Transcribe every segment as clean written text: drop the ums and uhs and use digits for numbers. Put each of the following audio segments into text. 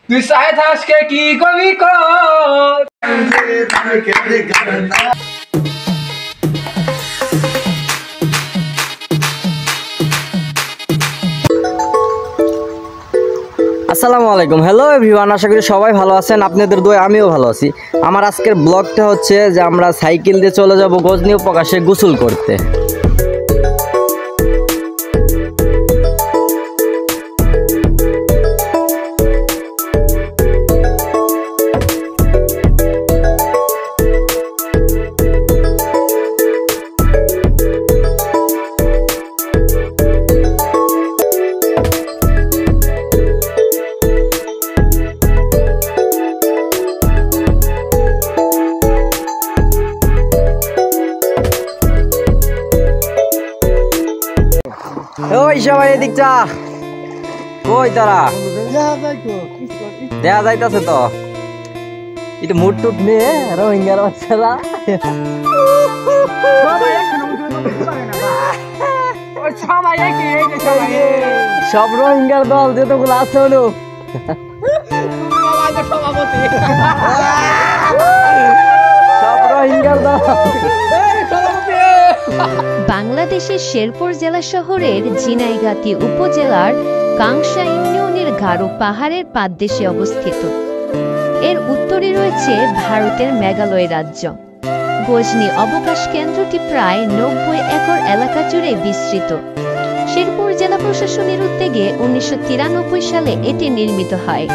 তুই চাই থাককে কি কবি কর। আসসালামু আলাইকুম, হ্যালো এভরিওয়ান, আশা করি সবাই ভালো আছেন। আপনাদের দোয়ায় আমিও ভালো আছি। আমার আজকের ব্লগটা হচ্ছে যে আমরা সাইকেল দিয়ে চলে যাব গজনী উপকাশে গোসল করতে। ওই সবাই এদিক যা, কই তারা দেখা যাইতাছে তো। এটা মুড টুট নিয়ে রোহিঙ্গার বাচ্চারা সব রোহিঙ্গার দল যেতগুলো আছে হলো সব রোহিঙ্গার দল। বাংলাদেশের শেরপুর জেলা শহরের ঝিনাইগাতি উপজেলার কাংসা ইউনিয়নের গারো পাহাড়ের পাদদেশে অবস্থিত। এর উত্তরে রয়েছে ভারতের মেঘালয় রাজ্য। গজনী অবকাশ কেন্দ্রটি প্রায় 90 একর এলাকা জুড়ে বিস্তৃত। শেরপুর জেলা প্রশাসনের উদ্যোগে 1993 সালে এটি নির্মিত হয়।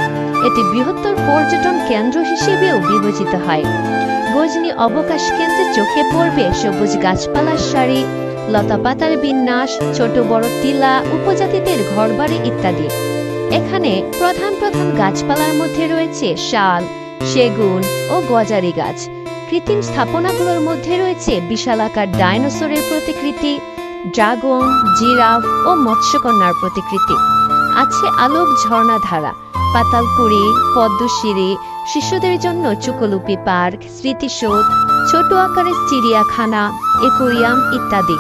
এটি বৃহত্তর পর্যটন কেন্দ্র হিসেবেও বিবেচিত হয়। গজনী অবকাশ কেন্দ্রে চোখে পড়বে সবুজ গাছপালার সারি, লতাপাতার বিন্যাস, ছোট বড় টিলা, উপজাতিদের ঘরবাড়ি ইত্যাদি। এখানে প্রধান প্রধান গাছপালার মধ্যে রয়েছে শাল, সেগুন ও গজারি গাছ। কৃত্রিম স্থাপনাগুলোর মধ্যে রয়েছে বিশালাকার ডাইনোসরের প্রতিকৃতি, ড্রাগন, জিরাফ ও মৎস্যকন্যার প্রতিকৃতি। আছে আলোক ঝর্ণাধারা, পাতালকুড়ি, পদ্মশিরি, শিশুদের জন্য চুকলুপি পার্ক, স্মৃতিসৌধ, ছোট আকারের চিড়িয়াখানা, একুরিয়াম ইত্যাদি।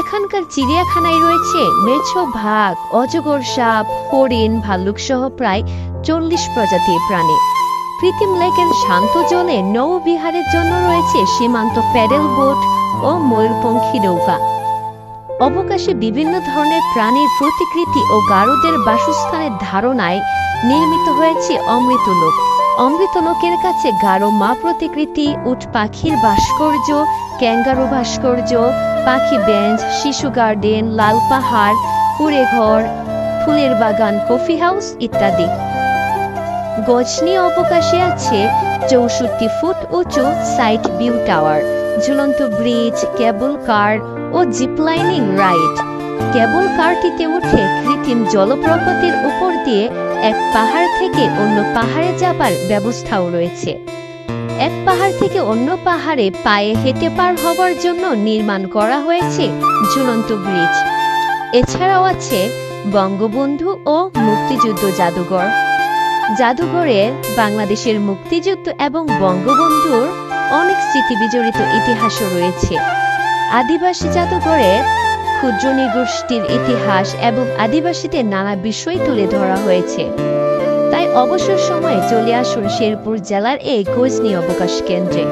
এখানকার চিড়িয়াখানায় রয়েছে মেছো বাঘ, অজগর সাপ, হরিণ, ভাল্লুক সহ প্রায় 40 প্রজাতির প্রাণী। কৃত্রিম লেকের শান্ত জলে নৌবিহারের জন্য রয়েছে সীমান্ত প্যাডেল বোট ও ময়ূরপঙ্খী নৌকা। অবকাশে বিভিন্ন ধরনের প্রাণীর প্রতিকৃতি ও গারুদের বাসস্থানের ধারণায় নির্মিত হয়েছে অমৃতলোক। অমৃতলোকের কাছে গারো মা প্রতিকৃতি, উট পাখির ভাস্কর্য, ক্যাঙ্গারু ভাস্কর্য, পাখি বেঞ্চ, শিশু গার্ডেন, লাল পাহাড়, কুড়ে ঘর, ফুলের বাগান, কফি হাউস ইত্যাদি। গজনী অবকাশে আছে 64 ফুট উঁচু সাইট ভিউ টাওয়ার, ঝুলন্ত ব্রিজ, কেবল কার ও জিপলাইনিং রাইড। কেবল কারটিতে উঠে কৃত্রিম জলপ্রপাতের উপর দিয়ে এক পাহাড় থেকে অন্য পাহাড়ে যাবার ব্যবস্থাও রয়েছে। এক পাহাড় থেকে অন্য পাহাড়ে পায়ে হেঁটে পার হবার জন্য নির্মাণ করা হয়েছে ঝুলন্ত ব্রিজ। এছাড়াও আছে বঙ্গবন্ধু ও মুক্তিযুদ্ধ জাদুঘর। জাদুঘরে বাংলাদেশের মুক্তিযুদ্ধ এবং বঙ্গবন্ধুর অনেক স্মৃতি বিজড়িত ইতিহাসও রয়েছে। আদিবাসী জাদুঘরে ক্ষুদ্র নৃগোষ্ঠীর ইতিহাস এবং আদিবাসীদের নানা বিষয় তুলে ধরা হয়েছে। তাই অবসর সময়ে চলে আসুন শেরপুর জেলার এই গজনী অবকাশ কেন্দ্রে।